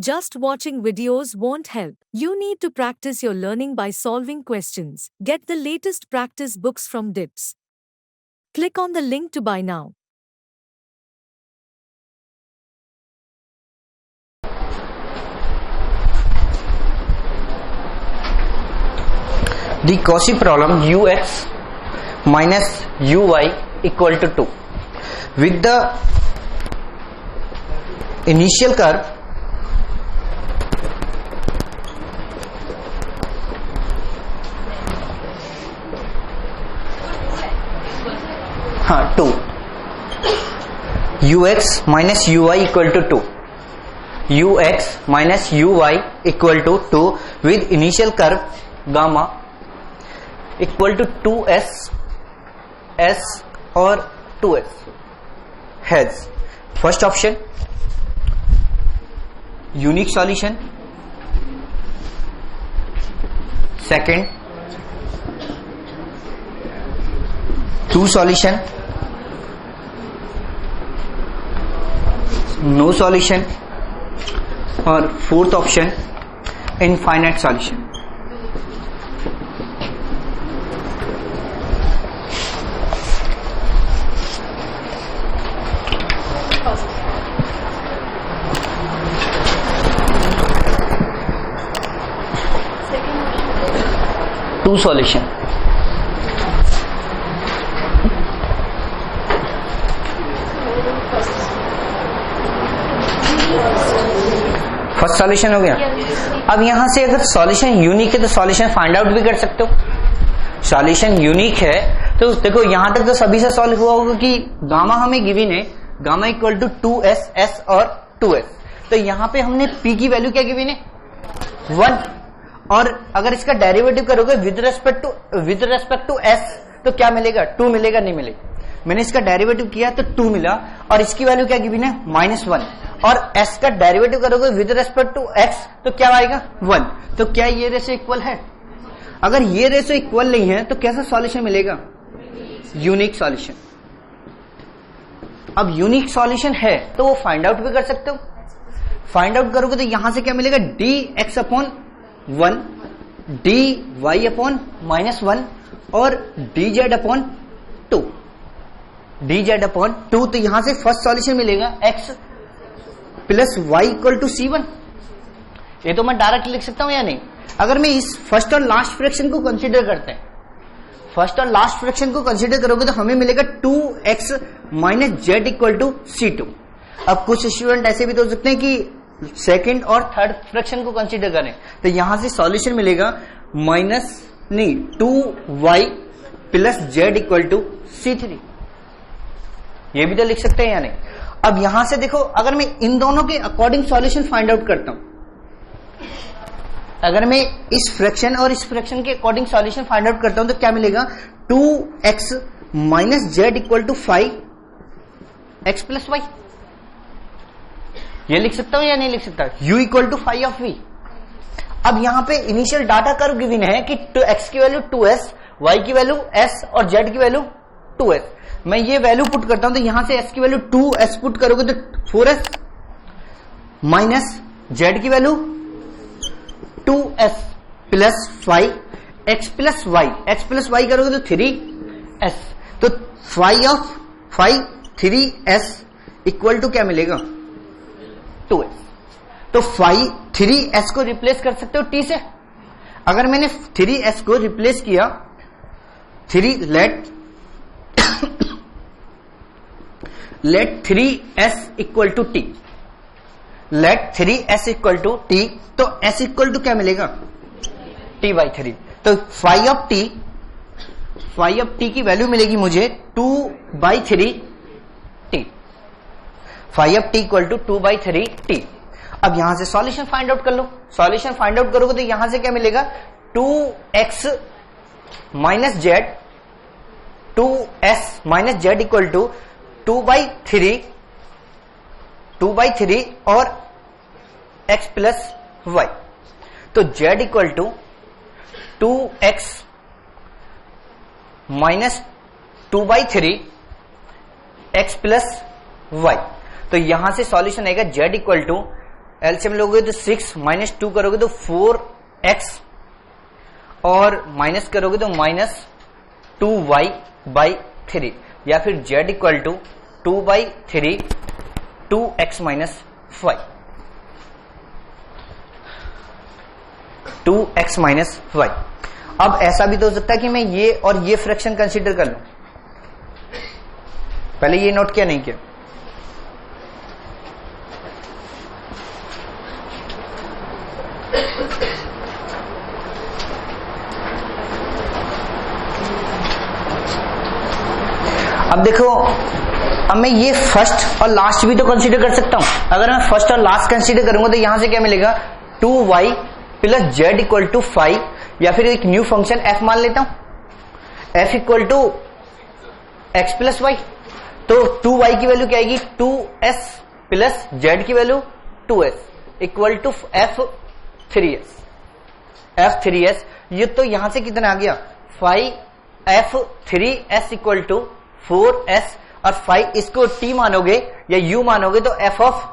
Just watching videos won't help. You need to practice your learning by solving questions. Get the latest practice books from DIPS. Click on the link to buy now. The Cauchy problem ux minus uy equal to 2 with the initial curve हाँ 2 ux minus uy equal to 2 ux minus uy equal to 2 with initial curve gamma equal to 2s s or 2s has first option unique solution, second two solution, no solution, और fourth option infinite solution. Two solution. First solution हो गया. अब यहां से अगर solution unique है तो solution find out भी कर सकते हो. सॉल्यूशन यूनिक है तो देखो यहां तक तो सभी से सॉल्व हुआ होगा कि गामा हमें गिवन है, gamma equal to 2s s और 2s. तो यहां पे हमने p की वैल्यू क्या गिवन है 1, और अगर इसका डेरिवेटिव करोगे विद रेस्पेक्ट टू s तो क्या मिलेगा 2 मिलेगा, नहीं मिलेगा. मैंने इसका डेरिवेटिव किया तो 2 मिला और इसकी वैल्यू क्या गिवन है -1, और s का डेरिवेटिव करोगे विद रेस्पेक्ट टू x तो क्या आएगा 1. तो क्या ये रेशो इक्वल है? अगर ये रेशो इक्वल नहीं है तो कैसा सॉल्यूशन मिलेगा? Unique solution. अब यूनिक सॉल्यूशन है तो वो फाइंड आउट भी कर सकते हो. फाइंड आउट करोगे तो यहां से क्या मिलेगा dx अपॉन 1, dy अपॉन -1 और dz अपॉन 2. dz अपॉन 2 तो यहां से फर्स्ट सॉल्यूशन मिलेगा x plus y equal to c1. ये तो मैं डायरेक्ट लिख सकता हूं या नहीं? अगर मैं इस फर्स्ट और लास्ट फ्रैक्शन को कंसीडर करते हैं, फर्स्ट और लास्ट फ्रैक्शन को कंसीडर करोगे तो हमें मिलेगा 2x minus z equal to c2. अब कुछ स्टूडेंट ऐसे भी तो हो सकते हैं कि सेकंड और थर्ड फ्रैक्शन को कंसीडर करें, तो यहां से सॉल्यूशन मिलेगा 2y plus z equal to c3. ये भी तो लिख सकते हैं या नहीं? अब यहां से देखो, अगर मैं इन दोनों के अकॉर्डिंग सॉल्यूशन फाइंड आउट करता हूं, अगर मैं इस फ्रैक्शन और इस फ्रैक्शन के अकॉर्डिंग सॉल्यूशन फाइंड आउट करता हूं तो क्या मिलेगा 2x minus z equal to 5x plus y. ये लिख सकता हूं या नहीं लिख सकता? u equal to 5 of v. अब यहां पे इनिशियल डाटा कर्व गिवन है कि x की वैल्यू 2s, y की वैल्यू s और z की वैल्यू 2s. मैं ये वैल्यू पुट करता हूं तो यहां से s की वैल्यू 2s पुट करोगे तो 4s माइनस z की value 2s plus 5x plus y, x plus y करोगे तो 3s. तो 5 3s इक्वल टू क्या मिलेगा 2s. तो 3s को रिप्लेस कर सकते हो t से. अगर मैंने 3s को रिप्लेस किया, let 3s equal to t, let 3s equal to t, तो s इक्वल टू क्या मिलेगा t बाई 3. तो 5 ऑफ t की वैल्यू मिलेगी मुझे 2 by 3 t. 5 of t equal to 2 by 3 t. अब यहां से सॉल्यूशन फाइंड आउट कर लो. सॉल्यूशन फाइंड आउट करोगे तो यहां से क्या मिलेगा 2x minus z, 2s minus z equal to 2 by 3 और x प्लस y. तो z equal to 2x minus 2 by 3 x plus y. तो यहां से सॉल्यूशन आएगा z इक्वल टू एलसीएम लोगे तो 6 माइनस 2 करोगे तो 4x और माइनस करोगे तो माइनस 2y/3 या फिर z equal to 2/3 2x minus 5 2x minus 5। अब ऐसा भी तो हो सकता है कि मैं ये और ये फ्रैक्शन कंसीडर कर लूं। पहले ये नोट किया नहीं किया? अब देखो, अब मैं ये फर्स्ट और लास्ट भी तो कंसीडर कर सकता हूं। अगर मैं फर्स्ट और लास्ट कंसीडर करूंगा तो यहां से क्या मिलेगा 2y plus z equal to 5 या फिर एक न्यू फंक्शन f मान लेता हूं f equal to x plus y. तो 2y की वैल्यू क्या आएगी 2s प्लस z की value 2s equal to f3s। ये तो यहां से कितना आ गया 5f3s इक्वल टू 4s और 5 इसको t मानोगे या u मानोगे तो f ऑफ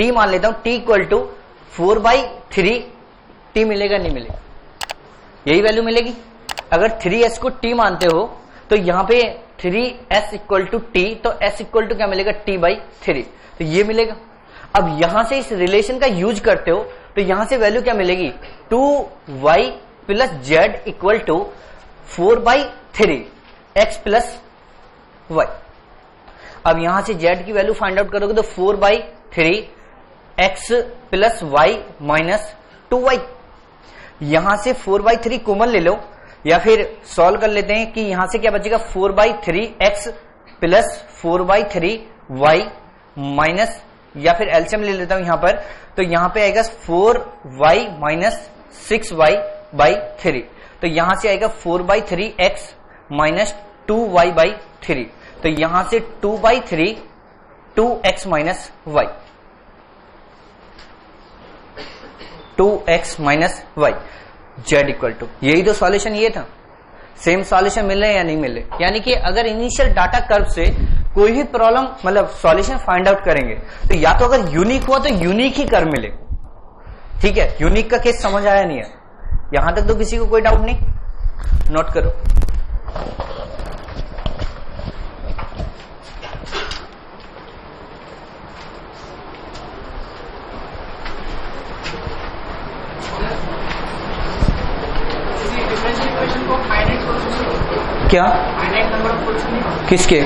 t मान लेता हूं t इक्वल टू 4/3 t मिलेगा नहीं मिलेगा? यही वैल्यू मिलेगी। अगर 3s को t मानते हो तो यहां पे 3s इक्वल टू t, तो s इक्वल टू क्या मिलेगा t/3, तो ये मिलेगा। अब यहां से इस रिलेशन का यूज करते हो तो यहां से वैल्यू क्या मिलेगी 2y plus z equal to 4/3 x plus y। अब यहां से z की वैल्यू फाइंड आउट करोगे तो 4/3 x plus Y minus 2y। यहां से 4/3 कॉमन ले लो या फिर सॉल्व कर लेते हैं कि यहां से क्या बचेगा 4/3 x प्लस 4/3 y माइनस, या फिर एलसीएम ले लेता हूं यहां पर, तो यहां पे आएगा 4y माइनस 6y/3। तो यहां से आएगा 4/3 x माइनस 2y/3। तो यहां से 2/3 2x minus y 2x minus y z equal to, यही तो सॉल्यूशन ये था। सेम सॉल्यूशन मिल रहे हैं या नहीं मिल रहे? यानी कि अगर इनिशियल डाटा कर्व से कोई भी प्रॉब्लम मतलब सॉल्यूशन फाइंड आउट करेंगे तो या तो अगर यूनिक हुआ तो यूनिक ही कर्व मिले। ठीक है, यूनिक का केस समझ आया नहीं है? यहां तक तो किसी को कोई डाउट नहीं? नोट करो। क्या किसके?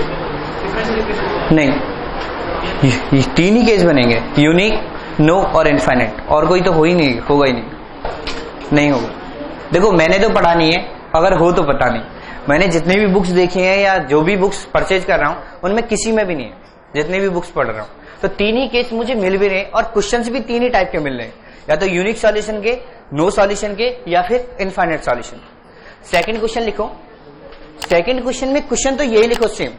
नहीं, ये तीन ही केस बनेंगे, यूनिक, नो और इनफाइनाइट। और कोई तो हो ही नहीं, होगा ही नहीं होगा। देखो मैंने तो पढ़ा नहीं है, अगर हो तो पता नहीं। मैंने जितनी भी बुक्स देखी हैं या जो भी बुक्स परचेज कर रहा हूं उनमें किसी में भी नहीं है, जितनी भी बुक्स पढ़ रहा हूं। तो तीन ही केस मुझे मिल भी रहे और क्वेश्चंस भी तीन ही टाइप के मिल रहे हैं, या तो यूनिक सॉल्यूशन के, नो सॉल्यूशन के, या फिर इनफाइनाइट सॉल्यूशन। सेकंड क्वेश्चन लिखो। सेकंड क्वेश्चन में क्वेश्चन तो यही लिखो सेम,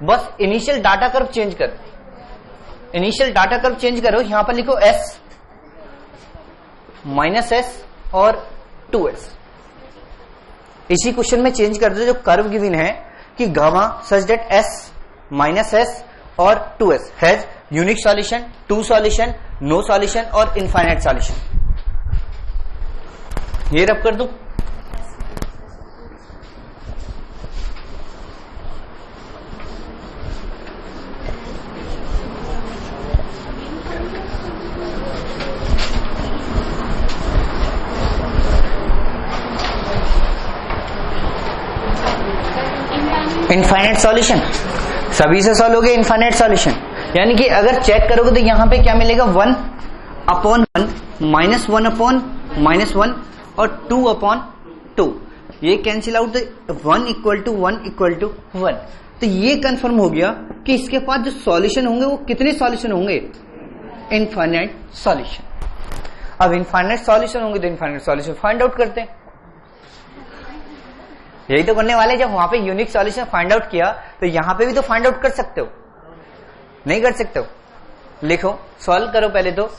बस इनिशियल डाटा कर्व चेंज करो। इनिशियल डाटा कर्व चेंज करो, यहां पर लिखो s माइनस s और 2s। इसी क्वेश्चन में चेंज कर दो जो कर्व गिवन है कि gamma such that s minus s और 2s has unique solution, two solution, no solution और इनफाइनाइट सॉल्यूशन। ये रब कर दो। इनफाइनाइट सॉल्यूशन सभी से सॉल्व हो गया इनफाइनाइट सॉल्यूशन। यानी कि अगर चेक करोगे तो यहां पे क्या मिलेगा 1/1 माइनस 1/-1 और 2/2। ये cancel out, 1 equal to 1 equal to 1। तो ये कंफर्म हो गया कि इसके पास जो सॉल्यूशन होंगे वो कितने सॉल्यूशन होंगे? Infinite solution. अब इनफाइनाइट सॉल्यूशन होंगे तो इनफाइनाइट सॉल्यूशन फाइंड आउट करते हैं। यही तो करने वाले, जब वहां पे यूनिक सॉल्यूशन फाइंड आउट किया तो यहां पे भी तो फाइंड आउट कर सकते हो, नहीं कर सकते हो? लिखो, सॉल्व करो पहले तो।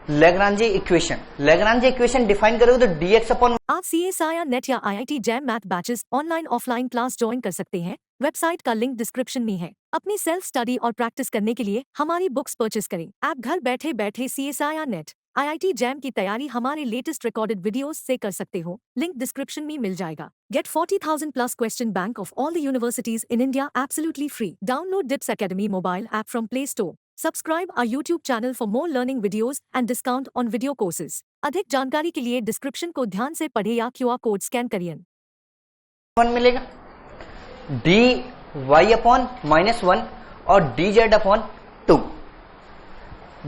Lagrange equation. Lagrange equation define करोगे तो dx अपॉन, आप CSIR नेट या IIT JAM math batches online offline class join कर सकते हैं। वेबसाइट का लिंक डिस्क्रिप्शन में है। अपनी सेल्फ स्टडी और प्रैक्टिस करने के लिए हमारी बुक्स परचेस करें। आप घर बैठे बैठे CSIR नेट IIT जैम की तैयारी हमारे लेटेस्ट रिकॉर्डेड वीडियोस से कर सकते हो। लिंक डिस्क्रिप्शन में मिल जाएगा। Get 40,000 plus question bank of all the universities in India absolutely free. Download DIPS Academy mobile app from Play Store. Subscribe our YouTube channel for more learning videos and discount on video courses. अधिक जानकारी के लिए description को ध्यान से पढ़े या QR code scan करिए। 1 मिलेगा, dy अपॉन -1 और dz upon 2,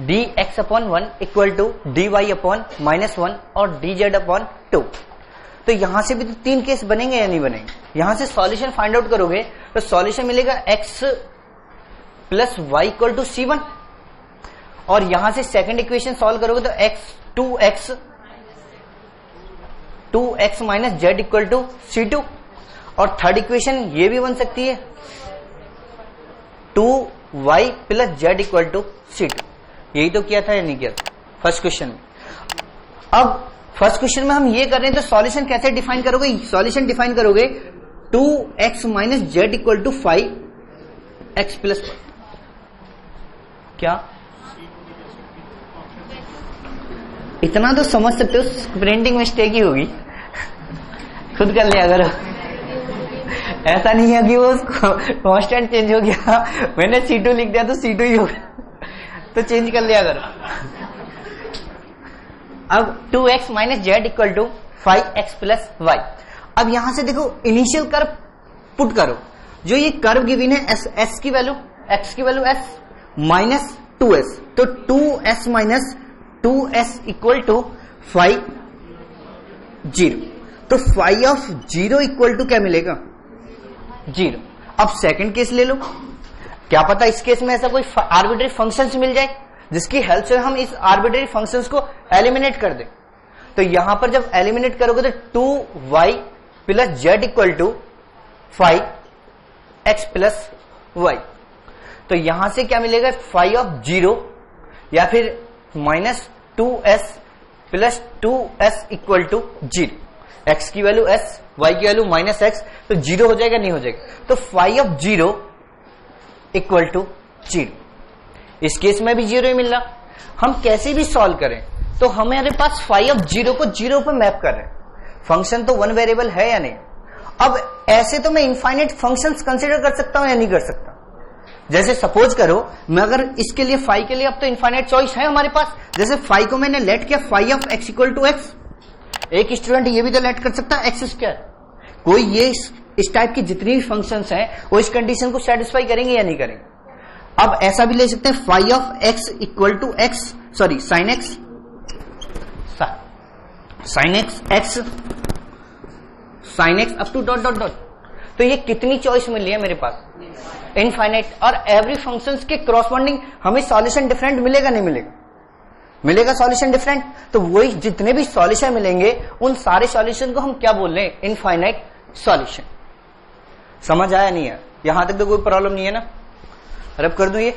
dx upon 1 equal to dy upon -1 और dz अपॉन 2। तो यहां से भी तो 3 केस बनेंगे या नहीं बनेंगे? यहां से सॉल्यूशन फाइंड आउट करोगे तो सॉल्यूशन मिलेगा x plus y equal to c1, और यहां से सेकंड इक्वेशन सॉल्व करोगे तो 2x minus z equal to c2, और थर्ड इक्वेशन ये भी बन सकती है 2y plus z equal to c2। यही तो किया था या नहीं किया था फर्स्ट क्वेश्चन में। अब फर्स्ट क्वेश्चन में हम ये कर रहे हैं तो सॉल्यूशन कैसे डिफाइन करोगे? सॉल्यूशन डिफाइन करोगे 2x minus z equal to 5x plus, क्या इतना तो समझ सकते हो, प्रिंटिंग मिस्टेक ही होगी, खुद कर लिया करो। ऐसा नहीं है कि वो कांस्टेंट चेंज हो गया, मैंने C2 लिख दिया तो C2 ही होगा, तो चेंज कर लिया करो। अब 2x minus z equal to 5x plus y. अब यहां से देखो इनिशियल कर्व पुट करो, जो ये कर्व गिवन है s की वैल्यू, x की वैल्यू s माइनस 2s, तो 2s minus 2s equal to 5 0, तो 5 ऑफ 0 इक्वल टू क्या मिलेगा? 0। अब सेकंड केस ले लो, क्या पता इस केस में ऐसा कोई आर्बिट्ररी फंक्शंस मिल जाए जिसकी हेल्प से हम इस आर्बिट्ररी फंक्शंस को एलिमिनेट कर दें। तो यहां पर जब एलिमिनेट करोगे तो 2y plus z equal to 5x plus y, तो यहां से क्या मिलेगा? 5 ऑफ 0 या फिर minus 2s plus 2s equal to 0। x की वैल्यू s, y की वैल्यू माइनस x, तो 0 हो जाएगा नहीं हो जाएगा? तो 5 ऑफ 0 इक्वल टू 0। इस केस में भी 0 ही मिल रहा। हम कैसे भी सॉल्व करें तो हमारे पास 5 ऑफ 0 को 0 पर मैप कर रहे हैं। फंक्शन तो वन वेरिएबल है या नहीं? अब ऐसे तो मैं इनफाइनाइट फंक्शंस कंसीडर कर सकता हूं या नहीं कर सकता? जैसे सपोज करो मैं अगर इसके लिए 5 के लिए, अब तो इनफाइनाइट चॉइस है हमारे पास। जैसे 5 को मैंने लेट किया 5 of x equal to x, एक स्टूडेंट ये भी तो लेट कर सकता है x स्क्वायर। कोई ये इस टाइप की जितनी भी फंक्शंस हैं वो इस कंडीशन को सेटिस्फाई करेंगे या नहीं करेंगे? अब ऐसा भी ले सकते हैं 5 of x equal to x, sorry sine x up to dot dot dot. तो ये कितनी चॉइस मिल रही है मेरे पास? इनफाइनाइट। और एवरी फंक्शंस के क्रॉसपॉन्डिंग हमें सॉल्यूशन डिफरेंट मिलेगा नहीं मिलेगा? मिलेगा सॉल्यूशन डिफरेंट। तो वही जितने भी सॉल्यूशन मिलेंगे उन सारे सॉल्यूशन को हम क्या बोल रहे हैं? Infinite solution. समझ आया नहीं है? यहां तक तो कोई प्रॉब्लम नहीं है ना? रब कर दूं ये?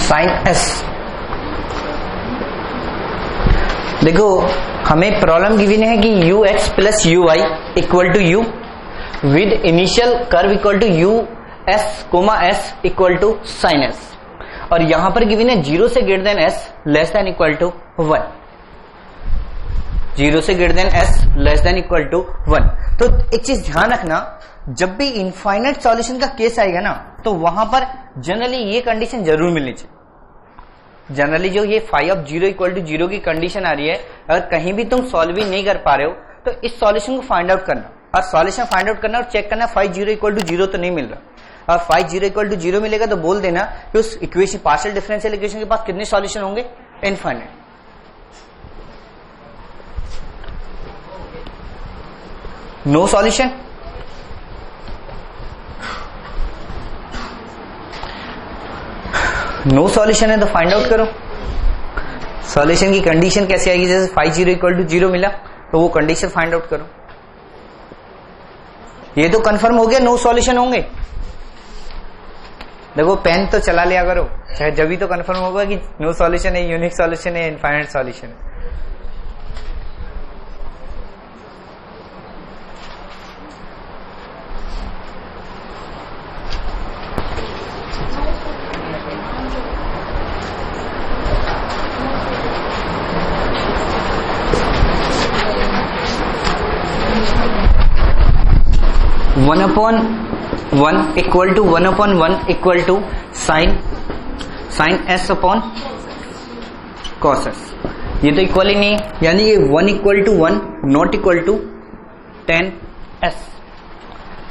Sine s. देखो हमें प्रॉब्लम गिवन है कि u x plus u y equal to u with initial curve equal to u s comma s equal to sine s, और यहां पर गिवन है 0 से greater than s less than equal to 1, 0 से greater than s less than equal to 1। तो एक चीज ध्यान रखना, जब भी इनफाइनाइट सॉल्यूशन का केस आएगा ना तो वहां पर जनरली ये कंडीशन जरूर मिलनी चाहिए। जनरली जो ये 5 ऑफ 0 इक्वल टू 0 की कंडीशन आ रही है, अगर कहीं भी तुम सॉल्व ही नहीं कर पा रहे हो तो इस सॉल्यूशन को फाइंड आउट करना, और सॉल्यूशन फाइंड आउट करना और चेक करना 5 0 = 0 तो नहीं मिल रहा। और 5 0 = 0 मिलेगा तो बोल देना कि उस इक्वेशन पार्शियल डिफरेंशियल इक्वेशन के पास कितने सॉल्यूशन होंगे, infinite. No solution, no solution है तो फाइंड आउट करो। सॉल्यूशन की कंडीशन कैसे आएगी, जैसे 5 0 = 0 मिला तो वो कंडीशन फाइंड आउट करो। ये तो कंफर्म हो गया नो सॉल्यूशन होंगे। देखो पेन तो चला लिया करो, शायद जब भी तो कंफर्म होगा कि नो सॉल्यूशन है, यूनिक सॉल्यूशन है, इनफाइनाइट सॉल्यूशन है। One upon one equal to 1/1 equal to sine s upon cos s. ये तो इक्वल ही नहीं है, यानी कि 1 = 1 not equal to tan s।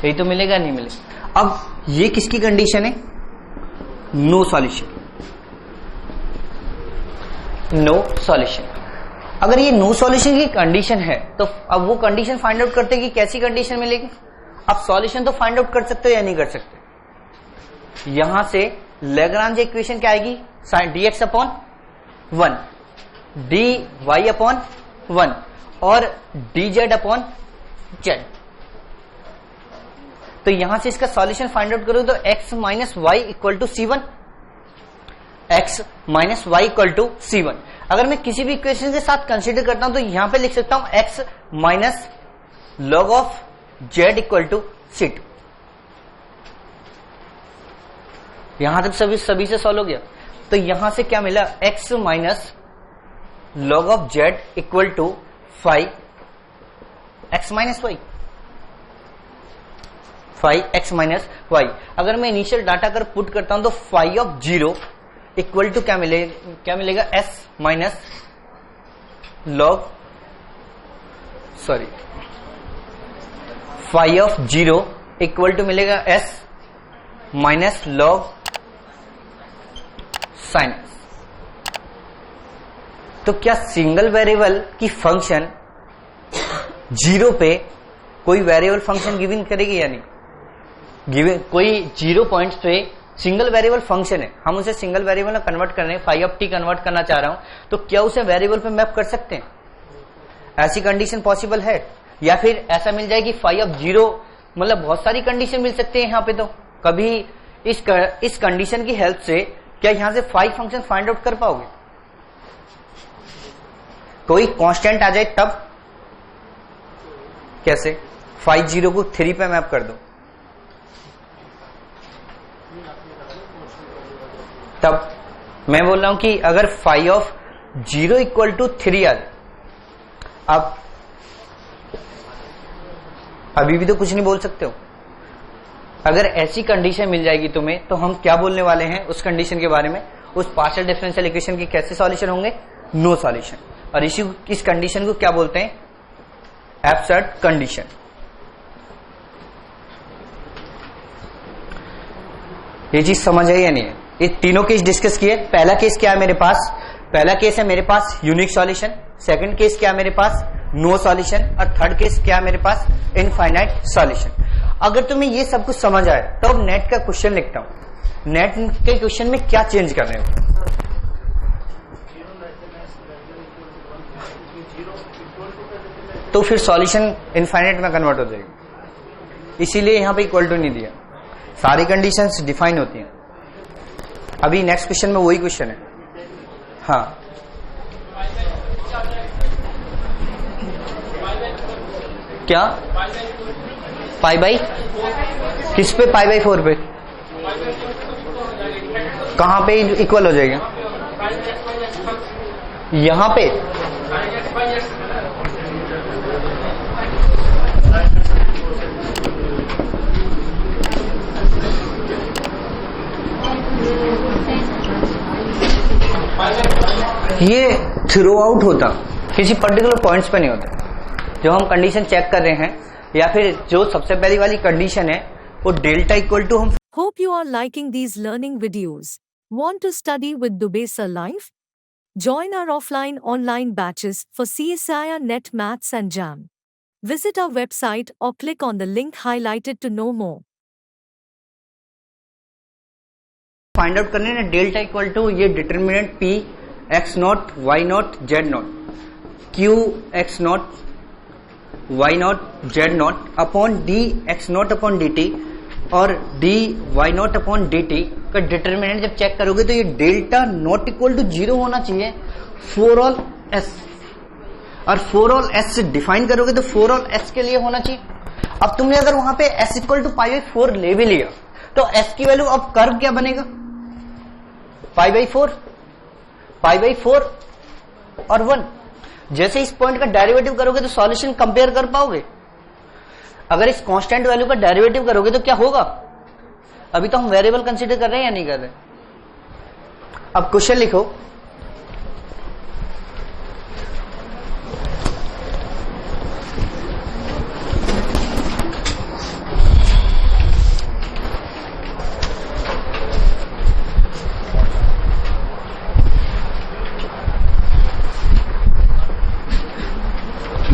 यही तो मिलेगा, नहीं मिलेगा। अब ये किसकी कंडीशन है, नो सॉल्यूशन, नो सॉल्यूशन। अगर ये नो सॉल्यूशन की कंडीशन है तो अब वो कंडीशन फाइंड आउट करते कि कैसी कंडीशन मिलेगी। अब सॉल्यूशन तो फाइंड आउट कर सकते हो या नहीं कर सकते। यहां से लैग्रांज इक्वेशन क्या आएगी, sin dx/1 dy/1 और dz/z। तो यहां से इसका सॉल्यूशन फाइंड आउट करो तो x - y = c1, x - y = c1। अगर मैं किसी भी इक्वेशन के साथ कंसीडर करता हूं तो यहां पे लिख सकता हूं x - log of z = c2। यहां तक सभी से सॉल्व हो गया। तो यहां से क्या मिला, x - log of z = 5x - y, 5x - y। अगर मैं इनिशियल डाटा कर पुट करता हूं तो phi of 0 इक्वल टू क्या मिलेगा, s माइनस log phi of 0 equal to मिलेगा s माइनस log sin s। तो क्या सिंगल वेरिएबल की फंक्शन 0 पे कोई वेरिएबल फंक्शन गिवन करेगी या नहीं, गिवन कोई 0 पॉइंट्स पे सिंगल वेरिएबल फंक्शन है, हम उसे सिंगल वेरिएबल में कन्वर्ट कर रहे हैं, phi of t कन्वर्ट करना चाह रहा हूं, तो क्या उसे वेरिएबल पे मैप कर सकते हैं, ऐसी कंडीशन पॉसिबल है। या फिर ऐसा मिल जाए कि phi of 0, मतलब बहुत सारी कंडीशन मिल सकती है यहाँ पे। तो कभी इस कंडीशन की हेल्प से क्या यहां से phi फंक्शन फाइंड आउट कर पाओगे, कोई कांस्टेंट आ जाए तब, कैसे, phi 0 को 3 पे मैप कर दो तब। मैं बोल रहा हूं कि अगर phi of 0 = 3 आ जाए, अब अभी भी तो कुछ नहीं बोल सकते हो। अगर ऐसी कंडीशन मिल जाएगी तुम्हें तो हम क्या बोलने वाले हैं उस कंडीशन के बारे में, उस पार्शियल डिफरेंशियल इक्वेशन के कैसे सॉल्यूशन होंगे, नो सॉल्यूशन। और इस कंडीशन को क्या बोलते हैं, एब्सर्ड कंडीशन। ये चीज समझ आई या नहीं है। ये तीनों केस डिस्कस किए। पहला केस क्या है मेरे पास, पहला केस है मेरे पास यूनिक सॉल्यूशन, सेकंड केस क्या है मेरे पास, नो सॉल्यूशन, और थर्ड केस क्या है मेरे पास, इनफाइनाइट सॉल्यूशन। अगर तुम्हें ये सब कुछ समझ आए तो अब नेट का क्वेश्चन लिखता हूं। नेट के क्वेश्चन में क्या चेंज कर रहे हो, तो फिर सॉल्यूशन इनफाइनाइट में कन्वर्ट हो जाएगी, इसीलिए यहां पे इक्वल टू नहीं दिया, सारी कंडीशंस डिफाइन होती हैं। अभी नेक्स्ट क्वेश्चन में वही क्वेश्चन है। हाँ, क्या पाई बाई किस पे, π/4 पे, कहां पे इक्वल हो जाएगा, यहां पे। ये थ्रू आउट होता, किसी पर्टिकुलर पॉइंट्स पे नहीं होता। जब हम कंडीशन चेक कर रहे हैं या फिर जो सबसे पहली वाली कंडीशन है वो डेल्टा इक्वल टू हम Hope you are liking these learning videos. Want to study with Dubey Sir Live? Join our offline online batches for CSIR Net Maths and JAM. Visit our website or click on the link highlighted to know more. Find out करने ना delta equal to ये determinant P x not y not z not Q x not y not z not upon d x not upon dt और dy not upon dt का determinant जब check करोगे तो ये delta not equal to 0 होना चाहिए for all s, और for all s से डिफाइन करोगे तो फॉर ऑल s के लिए होना चाहिए। अब तुमने अगर वहां पे s equal to pi by 4 ले भी लिया तो s की वैल्यू अब कर्व क्या बनेगा पाई बाई 4 और 1। जैसे इस पॉइंट का डेरिवेटिव करोगे तो सॉल्यूशन कंपेयर कर पाओगे। अगर इस कांस्टेंट वैल्यू का डेरिवेटिव करोगे तो क्या होगा, अभी तो हम वेरिएबल कंसीडर कर रहे हैं या नहीं कर रहे। अब क्वेश्चन लिखो,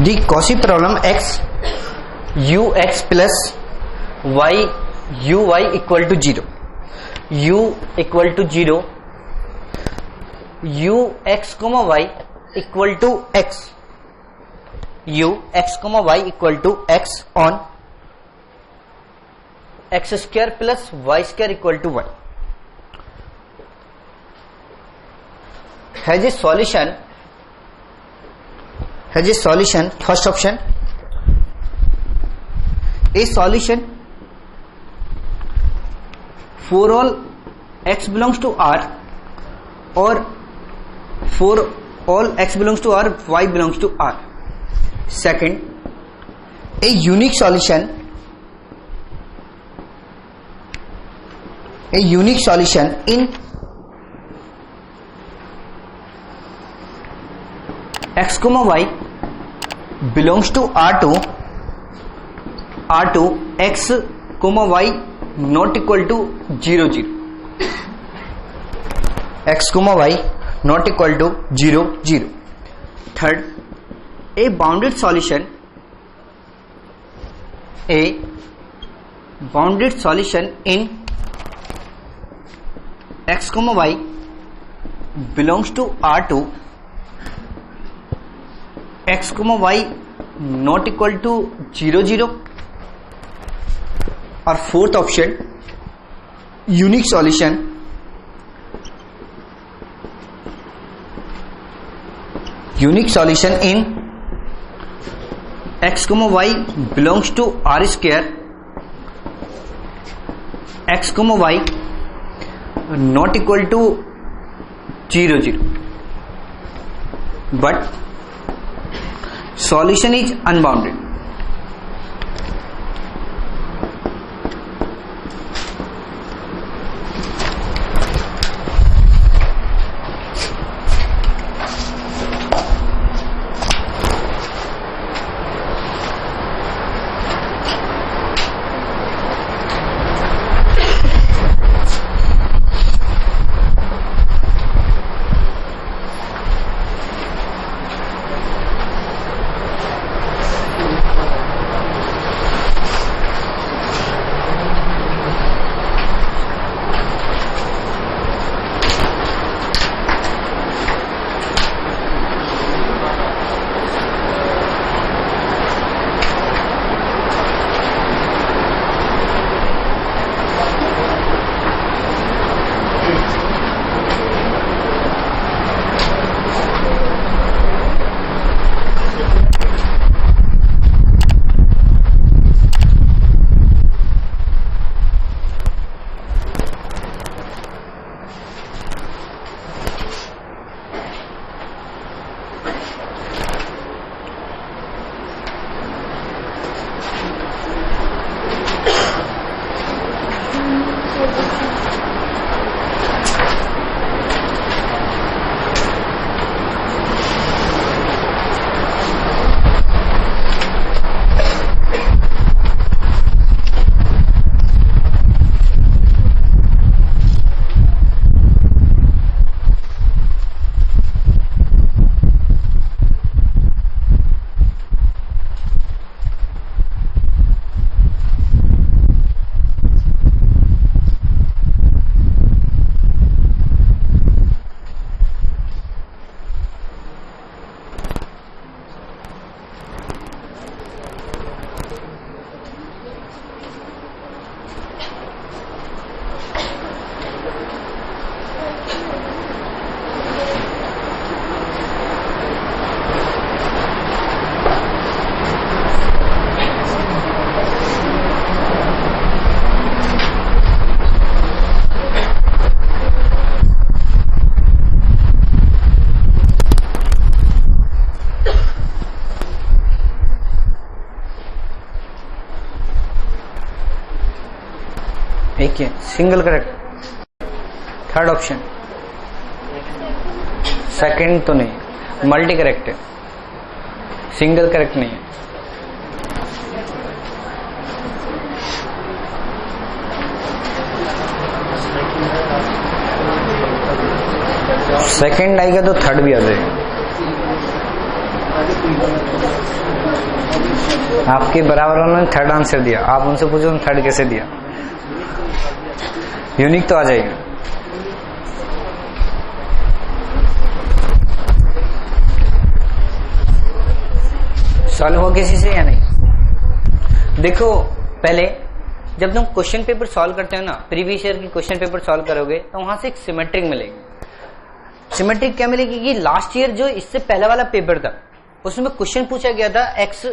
the Cauchy problem x ux plus y uy equal to 0, u equal to 0, ux comma y equal to x, ux comma y equal to x on x square plus y square equal to 1 has a solution first option a solution for all x belongs to R or for all x belongs to R y belongs to R. Second, a unique solution in x comma y belongs to R2 x comma y not equal to 0 0, x comma y not equal to 0 0. Third, a bounded solution in x comma y belongs to R2 x comma y not equal to 0 0. और fourth option unique solution in x comma y belongs to R square x comma y not equal to 0 0, but solution is unbounded. देखिए single correct, third option, second तो नहीं, multi correct है, single correct नहीं है। Second आएगा तो third भी आ जाएगा। आपके बराबर उन्होंने थर्ड आंसर दिया, आप उनसे पूछो थर्ड कैसे दिया, यूनिक तो आ जाएगा। सॉल्व हो किसी से या नहीं? देखो पहले जब तुम क्वेश्चन पेपर सॉल्व करते हो ना, प्रीवियस ईयर की क्वेश्चन पेपर सॉल्व करोगे तो वहां से एक सिमेट्रिक मिलेगी। सिमेट्रिक क्या मिलेगी कि लास्ट ईयर जो इससे पहले वाला पेपर था उसमें क्वेश्चन पूछा गया था x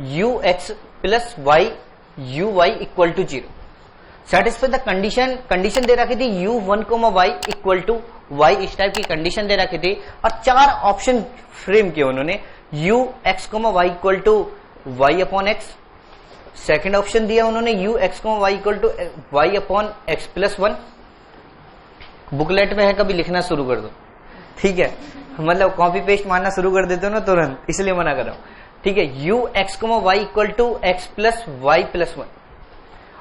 u x plus y u y equal to 0, satisfy the condition दे रखी थी u1, y equal to y, इस टाइप की कंडीशन दे रखी थी और 4 ऑप्शन फ्रेम किए उन्होंने, u x, y equal to y upon x, second option दिया उन्होंने u x, y equal to y upon x plus 1। Booklet में है, कभी लिखना शुरू कर दो, ठीक है, मतलब कॉपी पेस्ट मारना शुरू कर देते हो ना तुरंत, इसलिए मना कर रहा हूं, ठीक है। u x, y equal to x plus y plus 1,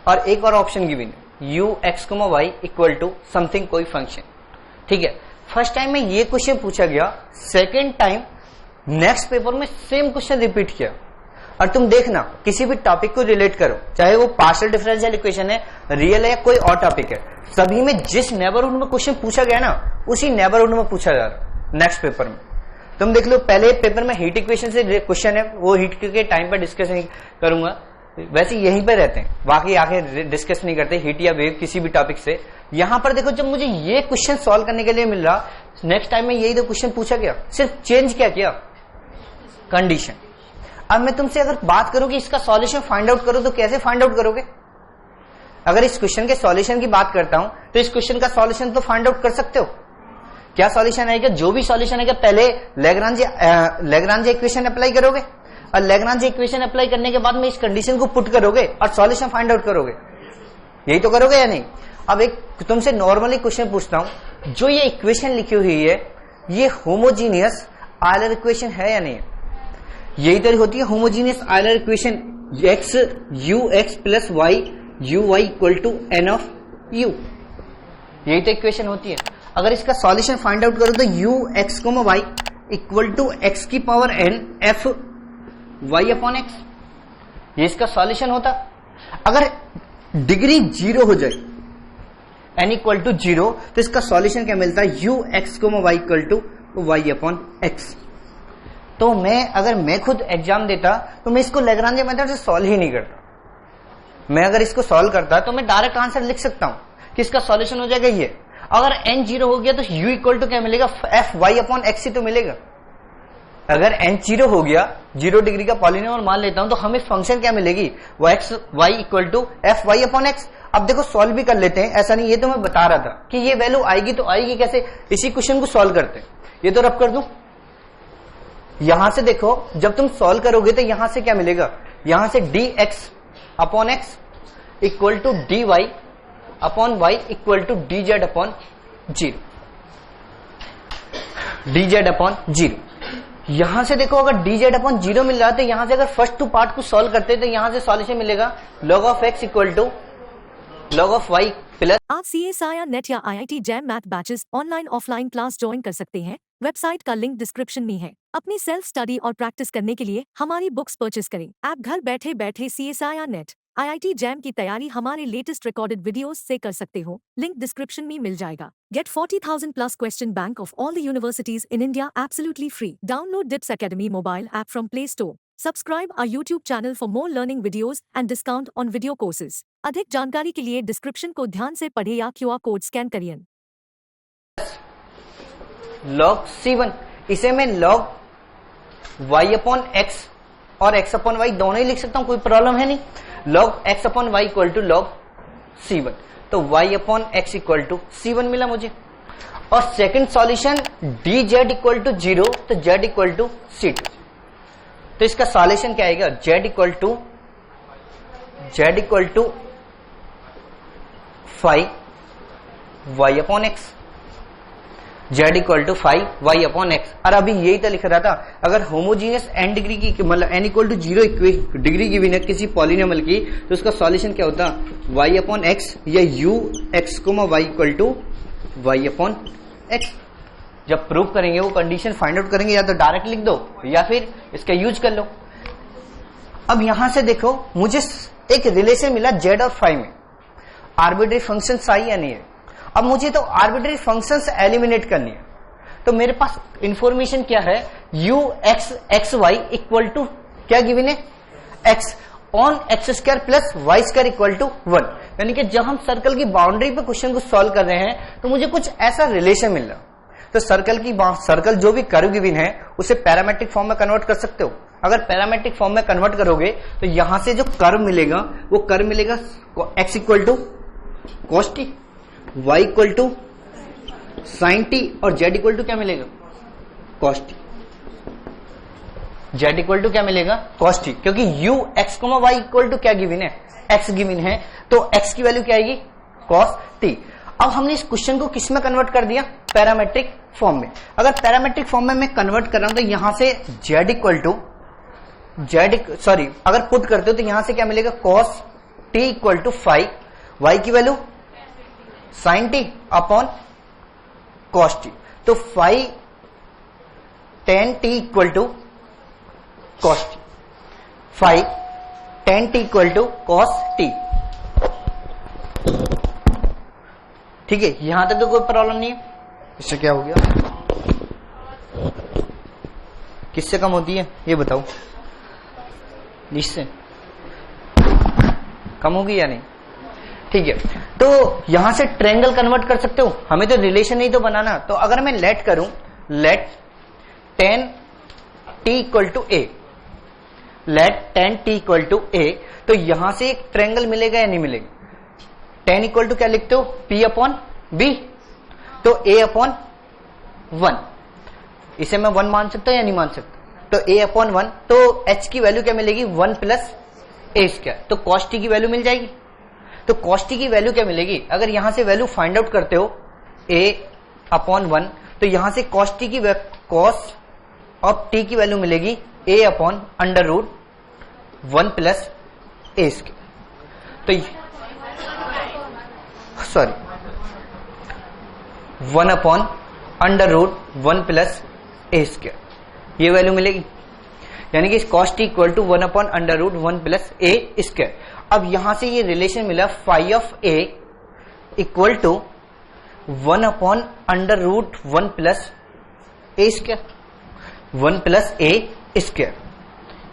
और एक और ऑप्शन गिवन है u x, y equal to something, कोई फंक्शन, ठीक है। फर्स्ट टाइम में ये क्वेश्चन पूछा गया, सेकेंड टाइम नेक्स्ट पेपर में सेम क्वेश्चन रिपीट किया। और तुम देखना किसी भी टॉपिक को रिलेट करो, चाहे वो पार्शियल डिफरेंशियल इक्वेशन है, रियल है या कोई और टॉपिक है, सभी में जिस नेबरहुड में क्वेश्चन पूछा गया ना उसी नेबरहुड में पूछा जा रहा नेक्स्ट पेपर में। तुम देख लो पहले पेपर में हीट इक्वेशन से क्वेश्चन है, वो हीट के टाइम पर डिस्कस नहीं करूंगा, वैसे यहीं पे रहते हैं, बाकी आगे डिस्कस नहीं करते हीट या वेव किसी भी टॉपिक से। यहां पर देखो जब मुझे ये क्वेश्चन सॉल्व करने के लिए मिल रहा, नेक्स्ट टाइम में यही तो क्वेश्चन पूछा गया, सिर्फ चेंज क्या किया, कंडीशन। अब मैं तुमसे अगर बात करूं कि इसका सॉल्यूशन फाइंड आउट करो तो कैसे फाइंड आउट करोगे? अगर इस क्वेश्चन के सॉल्यूशन की बात करता हूं तो इस क्वेश्चन का सॉल्यूशन तो फाइंड आउट कर सकते हो। क्या सॉल्यूशन आएगा? जो भी सॉल्यूशन आएगा पहले लैग्रांज इक्वेशन अप्लाई करोगे और लैग्रांज इक्वेशन अप्लाई करने के बाद में इस कंडीशन को पुट करोगे और सॉल्यूशन फाइंड आउट करोगे, यही तो करोगे या नहीं? अब एक तुमसे नॉर्मली क्वेश्चन पूछता हूं, जो ये इक्वेशन लिखी हुई है ये होमोजीनियस आयलर इक्वेशन है या नहीं? यही तो होती है homogeneous Euler equation, x u x plus y u y equal to n of u, यही तो इक्वेशन होती है। अगर इसका सॉल्यूशन फाइंड आउट करो तो u x comma y equal to x की power n f y upon x, ये इसका सॉल्यूशन होता। अगर डिग्री 0 हो जाए, एन इक्वल टू 0, तो इसका सॉल्यूशन क्या मिलता है? U x comma y equal to y upon x. तो अगर मैं खुद एग्जाम देता तो मैं इसको लैग्रांज मेथड से सॉल्व ही नहीं करता। मैं अगर इसको सॉल्व करता तो मैं डायरेक्ट आंसर लिख सकता हूं कि इसका सॉल्यूशन हो जाएगा ये। अगर n 0 हो गया तो u इक्वल टू क्या मिलेगा? एफ वाई अपॉन एक्स ही तो मिलेगा। अगर n 0 हो गया, 0 डिग्री का पॉलिनोमियल मान लेता हूं, तो हमें फंक्शन क्या मिलेगी? X y equal to f y upon x. अब देखो सॉल्व भी कर लेते हैं, ऐसा नहीं, ये तो मैं बता रहा था कि ये वैल्यू आएगी तो आएगी कैसे, इसी क्वेश्चन को सॉल्व करते हैं। ये तो रब कर दूं, यहां से देखो जब तुम सॉल्व करोगे तो यहां से क्या मिलेगा? यहां से d x upon x equal to d y upon y equal to d z upon 0, d z upon 0। यहां से देखो अगर डी जेड अपॉन 0 मिल रहा है तो यहां से अगर फर्स्ट 2 पार्ट को सॉल्व करते हैं तो यहां से सॉल्यूशन मिलेगा log of x equal to log of y plus. आप CSIR नेट या IIT JAM math batches online offline class join कर सकते हैं। वेबसाइट का लिंक डिस्क्रिप्शन में है। अपनी सेल्फ स्टडी और प्रैक्टिस करने के लिए हमारी बुक्स परचेस करें। आप घर बैठे बैठे CSIR नेट IIT जैम की तैयारी हमारे लेटेस्ट रिकॉर्डेड वीडियोस से कर सकते हो। लिंक डिस्क्रिप्शन में मिल जाएगा। Get 40,000 plus question bank of all the universities in India absolutely free. Download DIPS Academy mobile app from Play Store. Subscribe our YouTube channel for more learning videos and discount on video courses. अधिक जानकारी के लिए description को ध्यान से पढ़े या QR code scan करिए। log C1, इसे मैं log y अपॉन x और x अपॉन y दोनों ही लिख सकता हूं, कोई प्रॉब्लम है नहीं। log x upon y equal to log C1, तो y upon x equal to C1 मिला मुझे। और second solution dz equal to 0, तो z इक्वल टू C2, तो इसका सॉल्यूशन क्या आएगा? z equal to 5y upon x, z equal to 5y upon x. और अभी यही तो लिख रहा था, अगर होमोजीनियस n डिग्री की मतलब n इक्वल टू 0 डिग्री की भी किसी पॉलिनोमियल की, तो उसका सॉल्यूशन क्या होता, y अपॉन एक्स या u x y equal to y upon x. जब प्रूव करेंगे वो कंडीशन फाइंड आउट करेंगे, या तो डायरेक्ट लिख दो या फिर इसका यूज कर लो। अब यहां से देखो, मुझे एक रिलेशन मिला z और फाई में, आर्बिट्री फंक्शन सही या नहीं है। अब मुझे तो आर्बिट्री फंक्शंस एलिमिनेट करनी है, तो मेरे पास इंफॉर्मेशन क्या है, u x x y equal to क्या गिवन है, x on x square plus y square equal to 1। यानी कि जब हम सर्कल की बाउंड्री पे क्वेश्चन को सॉल्व कर रहे हैं तो मुझे कुछ ऐसा रिलेशन मिल रहा। तो सर्कल जो भी कर्व गिवन है उसे पैरामेट्रिक फॉर्म में कन्वर्ट कर सकते हो। अगर पैरामेट्रिक फॉर्म में कन्वर्ट करोगे तो यहां से जो कर्व मिलेगा वो कर्व मिलेगा x equal to cos t, y equal to sine t और z इक्वल टू क्या मिलेगा, cos t. z equal to क्या मिलेगा, कॉस टी, क्योंकि u x y equal to क्या गिवन है, x गिवन है, तो x की वैल्यू क्या आएगी, कॉस टी। अब हमने इस क्वेश्चन को किस में कन्वर्ट कर दिया, पैरामेट्रिक फॉर्म में। अगर पैरामेट्रिक फॉर्म में मैं कन्वर्ट कर रहा हूं तो यहां से z इक्वल टू अगर पुट करते हो तो यहां से क्या मिलेगा, cos t equal to 5, y की value sine t upon cos t, तो 5 tan t equal to cos t, 5 tan t equal to cos t. ठीक है, यहां तक तो कोई प्रॉब्लम नहीं है। इससे क्या हो गया, किससे कम होती है ये बताओ, इससे कम होगी या नहीं। ठीक है, तो यहां से ट्रायंगल कन्वर्ट कर सकते हो, हमें तो रिलेशन नहीं तो बनाना। तो अगर मैं लेट करूं, let tan t equal to a, let tan t equal to a, तो यहां से एक ट्रायंगल मिलेगा या नहीं मिलेगा। tan इक्वल टू क्या लिखते हो, p अपॉन b, तो a अपॉन 1, इसे मैं 1 मान सकता हूं या नहीं मान सकता, तो a अपॉन 1, तो h की वैल्यू क्या मिलेगी, 1 प्लस a स्क्वायर, तो cos t की वैल्यू मिल जाएगी। तो cos t की वैल्यू क्या मिलेगी, अगर यहां से वैल्यू फाइंड आउट करते हो a अपॉन 1, तो यहां से cos t की cos ऑफ t की वैल्यू मिलेगी a upon under root 1 plus a square, तो sorry 1 upon under root 1 plus a square, ये वैल्यू मिलेगी। यानी कि cos t equal to 1 upon under root 1 plus a square. अब यहां से ये रिलेशन मिला phi of a equal to 1 upon under root 1 plus a square, 1 plus a square.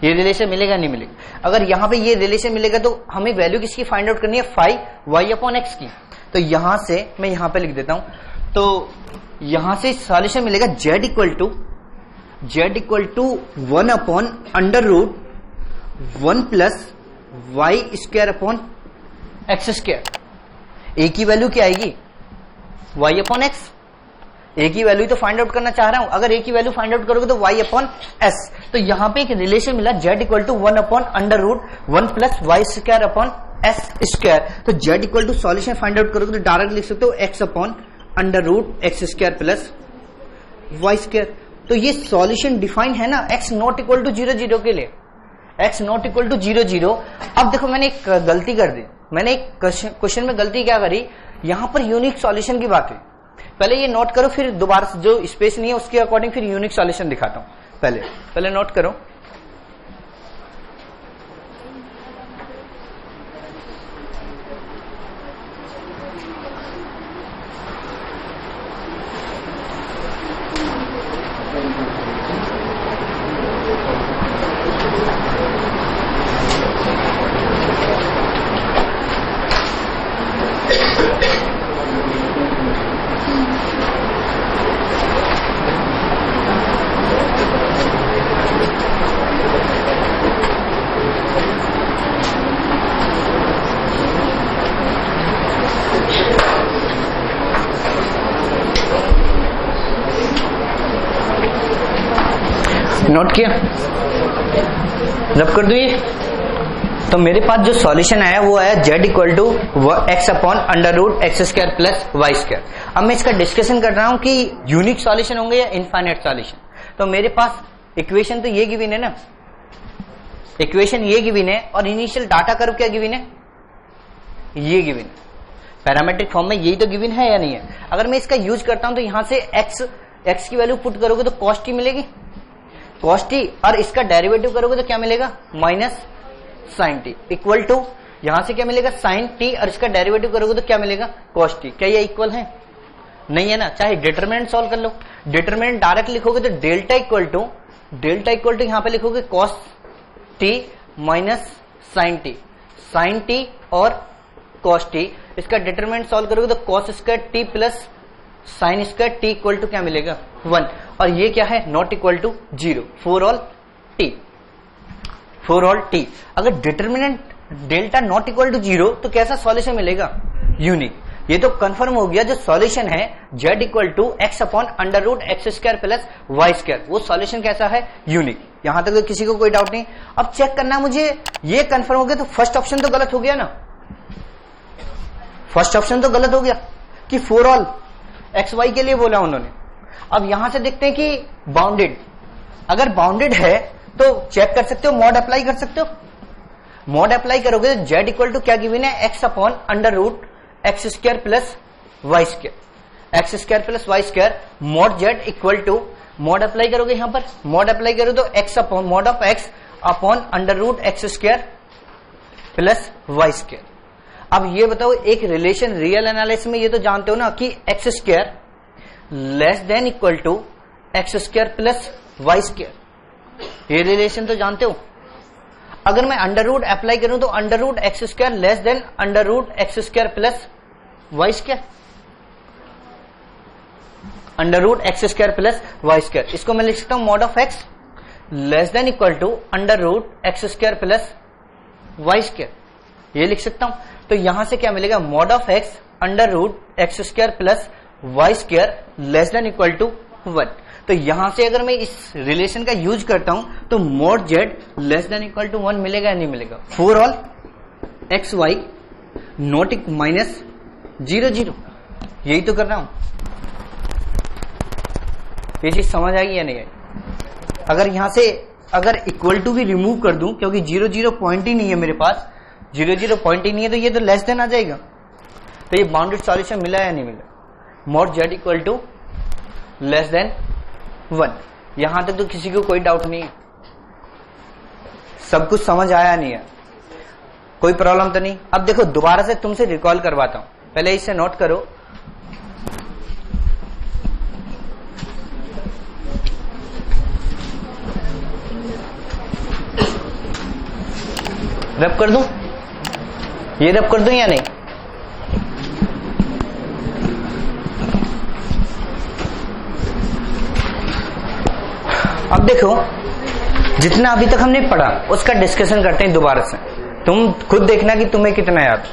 ये रिलेशन मिलेगा नहीं मिलेगा। अगर यहां पे ये रिलेशन मिलेगा तो हमें वैल्यू किसकी फाइंड आउट करनी है, फाई y अपॉन एक्स की। तो यहां से मैं यहां पे लिख देता हूं, तो यहां से सॉल्यूशन मिलेगा z equal to 1 upon under root 1 plus y square upon x square. A की वैल्यू क्या आएगी, y अपॉन एक्स। ए की वैल्यू तो फाइंड आउट करना चाह रहा हूं, अगर ए की वैल्यू फाइंड आउट करोगे तो y अपॉन एस। तो यहां पे एक रिलेशन मिला z equal to 1 upon under root 1 plus y square upon s square. तो z equal to solution find out करोगे तो डायरेक्ट लिख सकते हो x upon under root x square plus y square. तो ये सॉल्यूशन डिफाइन है ना, x नॉट इक्वल टू 0 0 के लिए, x नॉट इक्वल टू 0 0। अब देखो मैंने एक गलती कर दी, मैंने एक क्वेश्चन में गलती क्या करी, यहां पर यूनिक सॉल्यूशन की बात है। पहले ये नोट करो, फिर दोबारा से जो स्पेस नहीं है उसके अकॉर्डिंग फिर यूनिक सॉल्यूशन दिखाता हूं। पहले नोट करो। नोट किया, रब कर दो ये। तो मेरे पास जो सॉल्यूशन आया वो आया z equal to x upon under root x square plus y square. अब मैं इसका डिस्कशन कर रहा हूं कि यूनिक सॉल्यूशन होंगे या इनफाइनाइट सॉल्यूशन। तो मेरे पास इक्वेशन तो ये गिवन है ना, इक्वेशन ये गिवन है और इनिशियल डाटा कर्व क्या गिवन है, ये गिवन है। पैरामीट्रिक फॉर्म में यही तो गिवन है या नहीं है। अगर मैं इसका यूज करता हूं तो यहां से x की वैल्यू पुट करोगे तो cos t मिलेगी, cos t, और इसका डेरिवेटिव करोगे तो क्या मिलेगा, minus sin t equal to यहां से क्या मिलेगा sin t, और इसका डेरिवेटिव करोगे तो क्या मिलेगा cos t। क्या ये इक्वल है, नहीं है ना। चाहे डिटरमिनेंट सॉल्व कर लो, डिटरमिनेंट डायरेक्ट लिखोगे तो डेल्टा इक्वल टू यहां पे लिखोगे cos t minus sin t और cos t, इसका डिटरमिनेंट सॉल्व करोगे तो cos square t plus sin square t equal to क्या मिलेगा 1, और ये क्या है not equal to 0 for all t। अगर determinant delta not equal to 0 तो कैसा सॉल्यूशन मिलेगा, यूनिक। ये तो कंफर्म हो गया जो सॉल्यूशन है z equal to x upon under root x square plus y square, वो सॉल्यूशन कैसा है, यूनिक। यहां तक तो किसी को कोई डाउट नहीं। अब चेक करना मुझे, ये कंफर्म हो गया तो फर्स्ट ऑप्शन तो गलत हो गया ना, फर्स्ट ऑप्शन तो गलत हो गया कि फॉर ऑल एक्स वाई के लिए बोला उन्होंने। अब यहां से देखते हैं कि बाउंडेड, अगर बाउंडेड है तो चेक कर सकते हो, मॉड अप्लाई कर सकते हो। मॉड अप्लाई करोगे तो z इक्वल टू क्या गिवन है, x upon under root x square plus y square, x square plus y square mod z equal to, mod apply करोगे यहां पर, मॉड अप्लाई करो तो x upon mod of x upon under root x square plus y square. अब ये बताओ, एक relation real analysis में ये तो जानते हो ना कि x square less than equal to x square plus y square, ये रिलेशन तो जानते हो। अगर मैं अंडर रूट अप्लाई करूं तो under root x square less than under root x square plus y square, under root x square plus y square. इसको मैं लिख सकता हूं mod of x less than equal to under root x square plus y square, ये लिख सकता हूं। तो यहां से क्या मिलेगा, mod of x under root x square plus y square less than equal to 1। तो यहां से अगर मैं इस रिलेशन का यूज करता हूं तो mod z less than equal to 1 मिलेगा या नहीं मिलेगा, for all x y not minus 0 0, यही तो कर रहा हूं। ये चीज समझ आएगी या नहीं आई। अगर यहां से अगर इक्वल टू भी रिमूव कर दूं, क्योंकि 0 0 पॉइंट ही नहीं है मेरे पास, 0 0 पॉइंट ही नहीं है, तो ये तो लेस देन आ जाएगा। तो ये बाउंडेड सॉल्यूशन मिला या नहीं मिला, mod z equal to less than 1। यहां तक तो किसी को कोई डाउट नहीं है, सब कुछ समझ आया नहीं है, कोई प्रॉब्लम तो नहीं। अब देखो दोबारा से तुमसे रिकॉल करवाता हूं, पहले इसे नोट करो। रब कर दूं, ये रब कर दूं या नहीं, अब देखो जितना अभी तक हमने पढ़ा उसका डिस्कशन करते हैं दोबारा से, तुम खुद देखना कि तुम्हें कितना याद,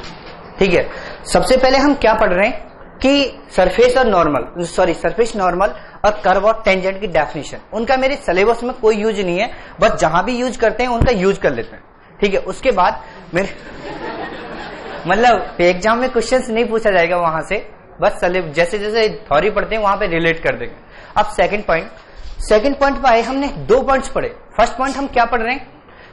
ठीक है। सबसे पहले हम क्या पढ़ रहे हैं कि सरफेस और नॉर्मल, सॉरी सरफेस नॉर्मल और कर्व और टेंजेंट की डेफिनेशन, उनका मेरे सिलेबस में कोई यूज नहीं है, बस जहां भी यूज करते हैं उनका यूज कर लेते हैं, ठीक है। उसके बाद मेरे मतलब एग्जाम में क्वेश्चंस नहीं पूछा जाएगा वहां से, बस जैसे जैसे थ्योरी पढ़ते हैं वहां पे रिलेट कर देंगे। अब सेकंड पॉइंट पे आए, हमने 2 पॉइंट्स पढ़े। फर्स्ट पॉइंट हम क्या पढ़ रहे हैं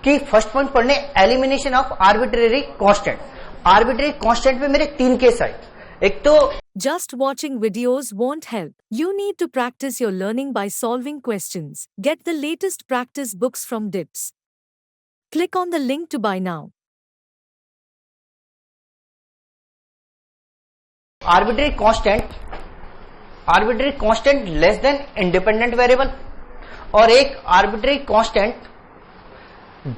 कि फर्स्ट पॉइंट पढ़ने elimination of arbitrary constant. Arbitrary constant पे मेरे 3 केस आए। एक तो Just watching videos won't help. You need to practice your learning by solving questions. Get the latest practice books from DIPS. Click on the link to buy now. Arbitrary constant less than independent variable, और एक arbitrary constant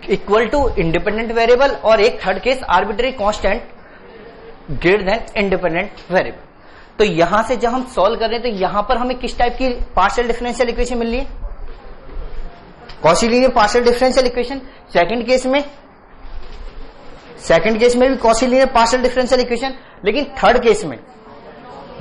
equal to independent variable, और एक third case arbitrary constant greater than independent variable. तो यहां से जब हम solve कर रहे हैं तो यहां पर हमें किस टाइप की पार्शियल डिफरेंशियल इक्वेशन मिल रही है, Cauchy linear partial differential equation. Second case में भी Cauchy linear partial differential equation, लेकिन थर्ड केस में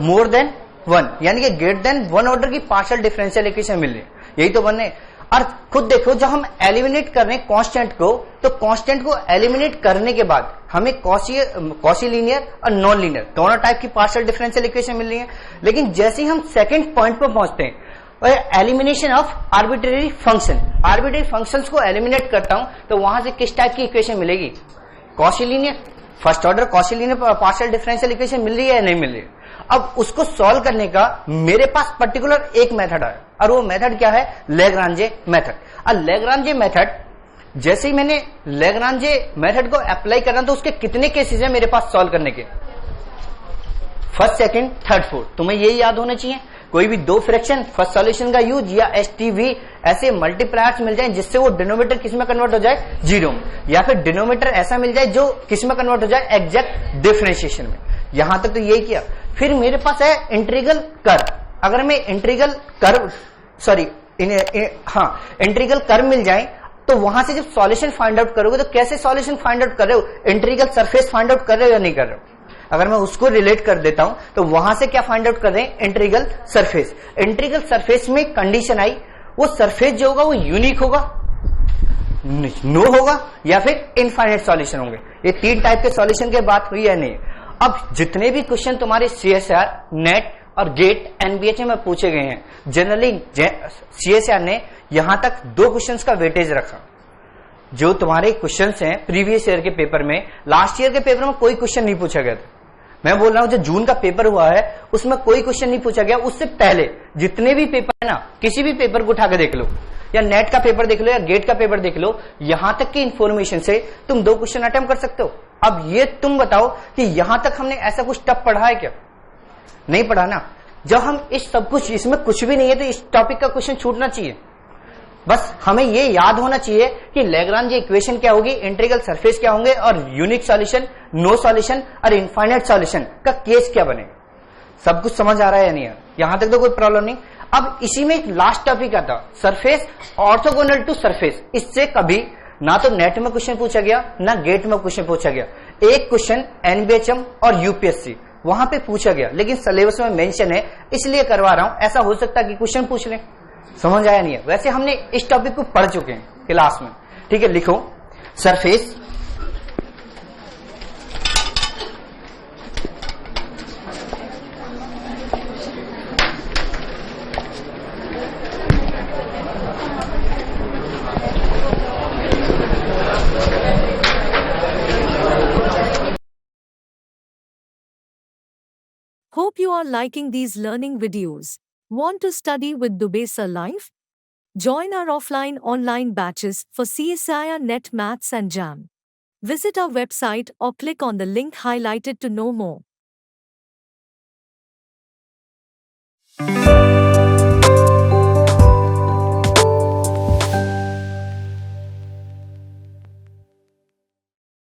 मोर देन 1 यानी कि ग्रेटर देन 1 ऑर्डर की पार्शियल डिफरेंशियल इक्वेशन मिल रही है, यही तो बनने। और खुद देखो, जब हम एलिमिनेट कर रहे हैं कांस्टेंट को, तो कांस्टेंट को एलिमिनेट करने के बाद हमें कॉशी लीनियर और नॉन लीनियर दोनों टाइप की पार्शियल डिफरेंशियल इक्वेशन मिल रही है। लेकिन जैसे ही हम सेकंड पॉइंट पर पहुंचते हैं, एलिमिनेशन ऑफ आर्बिट्रेरी फंक्शंस को एलिमिनेट करता हूं, तो वहां से किस टाइप की इक्वेशन मिलेगी? Cauchy linear, first order Cauchy linear partial differential equation मिल रही है या नहीं मिल रही है? अब उसको सॉल्व करने का मेरे पास पर्टिकुलर एक मेथड है, और वो मेथड क्या है? लैग्रांजे मेथड। और लैग्रांजे मेथड, जैसे ही मैंने लैग्रांजे मेथड को अप्लाई करना, तो उसके कितने केसेस हैं मेरे पास सॉल्व करने के? First, second, third, fourth. तुम्हें ये याद होना चाहिए। कोई भी दो फ्रैक्शन फर्स्ट सॉल्यूशन का यूज या एसटीवी ऐसे मल्टीप्लायर्स मिल जाए जिससे वो डिनोमिनेटर किस में कन्वर्ट हो जाए? जीरो में, या फिर डिनोमिनेटर ऐसा मिल जाए जो किस में कन्वर्ट हो जाए? एग्जैक्ट डिफरेंशिएशन में। यहां तक तो यही किया। फिर मेरे पास है इंटीग्रल कर्व। अगर मैं इंटीग्रल कर्व इंटीग्रल कर्व मिल जाए, तो वहां से जब सॉल्यूशन फाइंड आउट करोगे, तो कैसे सॉल्यूशन फाइंड आउट कर रहे हो? इंटीग्रल सरफेस फाइंड आउट कर रहे हो या नहीं कर रहे हो? अगर मैं उसको रिलेट कर देता हूं, तो वहां से क्या फाइंड आउट कर रहे हैं? Integral surface. इंटीग्रल सरफेस में कंडीशन आई, वो सरफेस जो होगा वो यूनिक होगा, नो होगा, या फिर इनफाइनाइट सॉल्यूशन होंगे। ये तीन टाइप के सॉल्यूशन की बात हुई है नहीं। अब जितने भी क्वेश्चन तुम्हारे सीएसआर, नेट और गेट, एनबीएचए में पूछे गए हैं, जनरली सीएसआर ने यहां तक दो क्वेश्चंस का वेटेज रखा। जो तुम्हारे क्वेश्चंस हैं प्रीवियस ईयर के पेपर में, लास्ट ईयर के पेपर में कोई क्वेश्चन नहीं पूछा गया था। मैं बोल रहा हूं जो जून का पेपर हुआ है उसमें कोई क्वेश्चन नहीं पूछा गया। उससे पहले जितने भी पेपर है ना, किसी भी पेपर को उठा के देख लो, या नेट का पेपर देख लो या गेट का पेपर देख लो, यहां तक की इंफॉर्मेशन से तुम दो क्वेश्चन अटेम्प्ट कर सकते हो। अब ये तुम बताओ कि यहां तक हमने ऐसा कुछ टफ पढ़ा है क्या? नहीं पढ़ा ना। जब हम इस सब कुछ, इसमें कुछ भी नहीं है, तो इस टॉपिक का क्वेश्चन छूटना चाहिए। बस हमें ये याद होना चाहिए कि लैग्रांज इक्वेशन क्या होगी, इंटीग्रल सरफेस क्या होंगे, और यूनिक सॉल्यूशन, नो सॉल्यूशन और इनफाइनाइट सॉल्यूशन का केस क्या बनेगा। सब कुछ समझ आ रहा है या नहीं? यहां तक तो कोई प्रॉब्लम नहीं। अब इसी में एक लास्ट टॉपिक आता, सरफेस ऑर्थोगोनल टू सरफेस। इससे कभी ना तो नेट में क्वेश्चन पूछा गया, ना गेट में क्वेश्चन पूछा गया। एक क्वेश्चन एनबीएचएम और यूपीएससी वहां पे पूछा गया, लेकिन सिलेबस में मेंशन है इसलिए करवा रहा हूं। ऐसा हो सकता है कि क्वेश्चन पूछ लें। समझ आया नहीं है? वैसे हमने इस टॉपिक को पढ़ चुके हैं क्लास में। ठीक है, लिखो surface Hope you are liking these learning videos. Want to study with Dubey Sir Live? Join our offline online batches for CSIR Net Maths and JAM. Visit our website or click on the link highlighted to know more.